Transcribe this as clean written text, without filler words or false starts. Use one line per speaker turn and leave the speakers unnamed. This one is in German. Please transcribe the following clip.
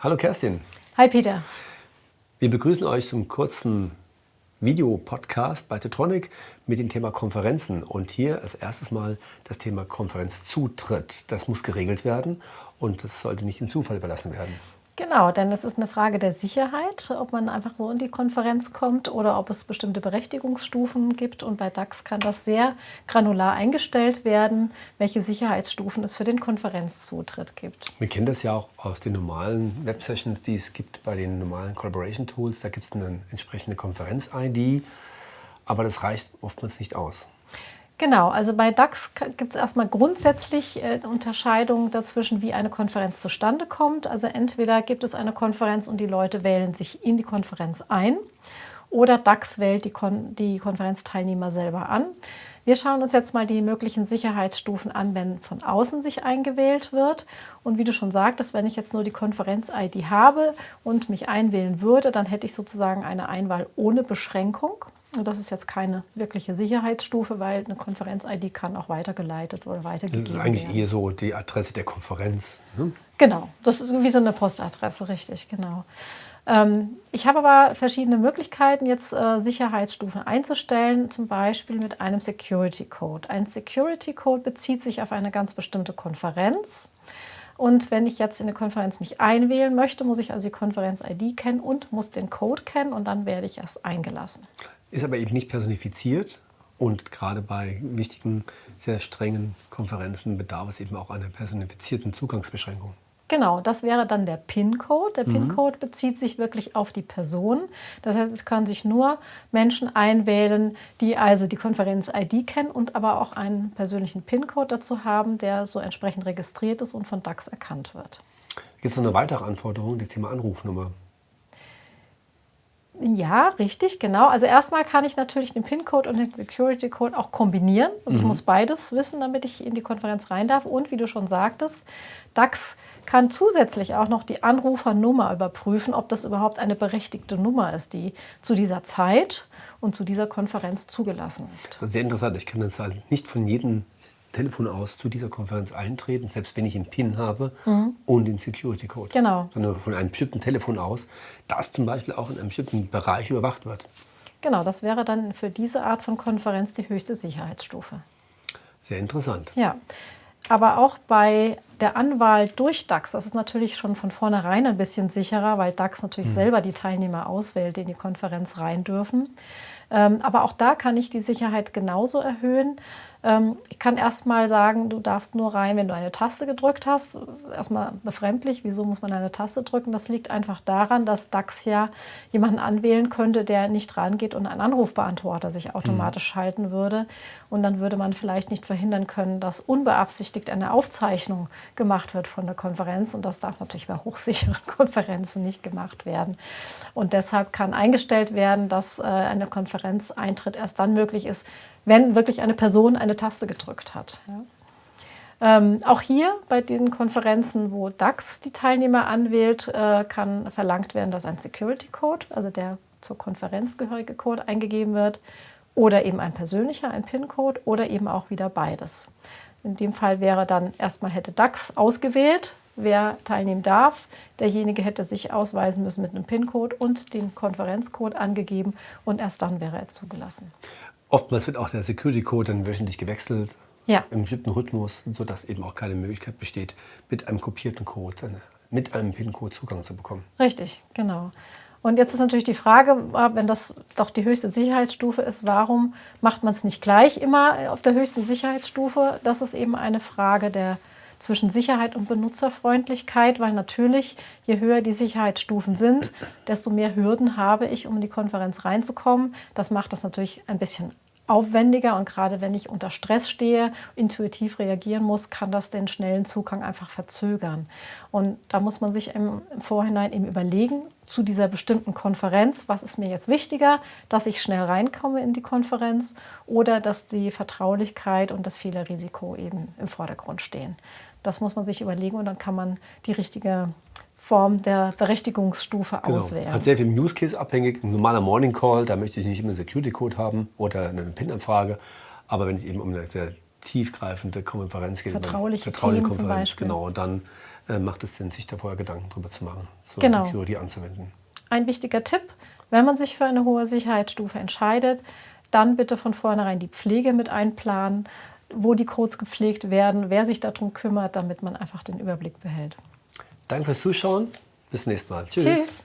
Hallo Kerstin.
Hi Peter.
Wir begrüßen euch zum kurzen Videopodcast bei Tetronic mit dem Thema Konferenzen. Und hier als erstes mal das Thema Konferenzzutritt. Das muss geregelt werden und das sollte nicht dem Zufall überlassen werden.
Genau, denn es ist eine Frage der Sicherheit, ob man einfach so in die Konferenz kommt oder ob es bestimmte Berechtigungsstufen gibt. Und bei DAX kann das sehr granular eingestellt werden, welche Sicherheitsstufen es für den Konferenzzutritt gibt.
Wir kennen das ja auch aus den normalen Web-Sessions, die es gibt bei den normalen Collaboration-Tools. Da gibt es eine entsprechende Konferenz-ID, aber das reicht oftmals nicht aus.
Genau, also bei DAX gibt es erstmal grundsätzlich Unterscheidungen dazwischen, wie eine Konferenz zustande kommt. Also entweder gibt es eine Konferenz und die Leute wählen sich in die Konferenz ein oder DAX wählt die Konferenzteilnehmer selber an. Wir schauen uns jetzt mal die möglichen Sicherheitsstufen an, wenn von außen sich eingewählt wird. Und wie du schon sagtest, wenn ich jetzt nur die Konferenz-ID habe und mich einwählen würde, dann hätte ich sozusagen eine Einwahl ohne Beschränkung. Das ist jetzt keine wirkliche Sicherheitsstufe, weil eine Konferenz-ID kann auch weitergeleitet oder weitergegeben werden.
Das ist eigentlich eher so die Adresse der Konferenz. Ne?
Genau, das ist wie so eine Postadresse, richtig, genau. Ich habe aber verschiedene Möglichkeiten, jetzt Sicherheitsstufen einzustellen, zum Beispiel mit einem Security Code. Ein Security Code bezieht sich auf eine ganz bestimmte Konferenz. Und wenn ich jetzt in eine Konferenz mich einwählen möchte, muss ich also die Konferenz-ID kennen und muss den Code kennen und dann werde ich erst eingelassen.
Ist aber eben nicht personifiziert und gerade bei wichtigen, sehr strengen Konferenzen bedarf es eben auch einer personifizierten Zugangsbeschränkung.
Genau, das wäre dann der PIN-Code. Der PIN-Code bezieht sich wirklich auf die Person. Das heißt, es können sich nur Menschen einwählen, die also die Konferenz-ID kennen und aber auch einen persönlichen PIN-Code dazu haben, der so entsprechend registriert ist und von DAX erkannt wird.
Gibt es noch eine weitere Anforderung, das Thema Anrufnummer?
Ja, richtig, genau. Also erstmal kann ich natürlich den PIN-Code und den Security-Code auch kombinieren. Also ich muss beides wissen, damit ich in die Konferenz rein darf. Und wie du schon sagtest, DAX kann zusätzlich auch noch die Anrufernummer überprüfen, ob das überhaupt eine berechtigte Nummer ist, die zu dieser Zeit und zu dieser Konferenz zugelassen ist.
Das ist sehr interessant. Ich kann das halt nicht von jedem Telefon aus zu dieser Konferenz eintreten, selbst wenn ich einen PIN habe und den Security Code.
Genau.
Sondern von einem bestimmten Telefon aus, das zum Beispiel auch in einem bestimmten Bereich überwacht wird.
Genau, das wäre dann für diese Art von Konferenz die höchste Sicherheitsstufe.
Sehr interessant.
Ja, aber auch bei der Anwahl durch DAX, das ist natürlich schon von vornherein ein bisschen sicherer, weil DAX natürlich selber die Teilnehmer auswählt, die in die Konferenz rein dürfen. Aber auch da kann ich die Sicherheit genauso erhöhen. Ich kann erstmal sagen, du darfst nur rein, wenn du eine Taste gedrückt hast. Erstmal befremdlich, wieso muss man eine Taste drücken? Das liegt einfach daran, dass DAX ja jemanden anwählen könnte, der nicht rangeht und ein Anrufbeantworter sich automatisch schalten würde. Und dann würde man vielleicht nicht verhindern können, dass unbeabsichtigt eine Aufzeichnung gemacht wird von der Konferenz. Und das darf natürlich bei hochsicheren Konferenzen nicht gemacht werden. Und deshalb kann eingestellt werden, dass eine Konferenzeintritt erst dann möglich ist, wenn wirklich eine Person eine Taste gedrückt hat. Ja. Auch hier bei den Konferenzen, wo DAX die Teilnehmer anwählt, kann verlangt werden, dass ein Security Code, also der zur Konferenz gehörige Code, eingegeben wird oder eben ein persönlicher, ein PIN-Code oder eben auch wieder beides. In dem Fall wäre dann erstmal hätte DAX ausgewählt, wer teilnehmen darf. Derjenige hätte sich ausweisen müssen mit einem PIN-Code und den Konferenzcode angegeben und erst dann wäre er zugelassen.
Oftmals wird auch der Security-Code dann wöchentlich gewechselt,
Ja.
im bestimmten Rhythmus, sodass eben auch keine Möglichkeit besteht, mit einem kopierten Code, mit einem PIN-Code Zugang zu bekommen.
Richtig, genau. Und jetzt ist natürlich die Frage, wenn das doch die höchste Sicherheitsstufe ist, warum macht man es nicht gleich immer auf der höchsten Sicherheitsstufe? Das ist eben eine Frage zwischen Sicherheit und Benutzerfreundlichkeit, weil natürlich, je höher die Sicherheitsstufen sind, desto mehr Hürden habe ich, um in die Konferenz reinzukommen. Das macht das natürlich ein bisschen aufwendiger und gerade wenn ich unter Stress stehe, intuitiv reagieren muss, kann das den schnellen Zugang einfach verzögern. Und da muss man sich im Vorhinein eben überlegen, zu dieser bestimmten Konferenz, was ist mir jetzt wichtiger, dass ich schnell reinkomme in die Konferenz oder dass die Vertraulichkeit und das Fehlerrisiko eben im Vordergrund stehen. Das muss man sich überlegen und dann kann man die richtige Form der Berechtigungsstufe auswählen.
Hat sehr viel Use Case abhängig. Ein normaler Morning Call, da möchte ich nicht immer einen Security Code haben oder eine PIN-Anfrage. Aber wenn es eben um eine sehr tiefgreifende Konferenz geht,
vertrauliche
Konferenz,
zum Beispiel.
genau, dann macht es Sinn, sich da vorher Gedanken drüber zu machen, so
Genau.
Security anzuwenden.
Ein wichtiger Tipp, wenn man sich für eine hohe Sicherheitsstufe entscheidet, dann bitte von vornherein die Pflege mit einplanen, wo die Codes gepflegt werden, wer sich darum kümmert, damit man einfach den Überblick behält.
Danke fürs Zuschauen. Bis zum nächsten Mal. Tschüss.
Tschüss.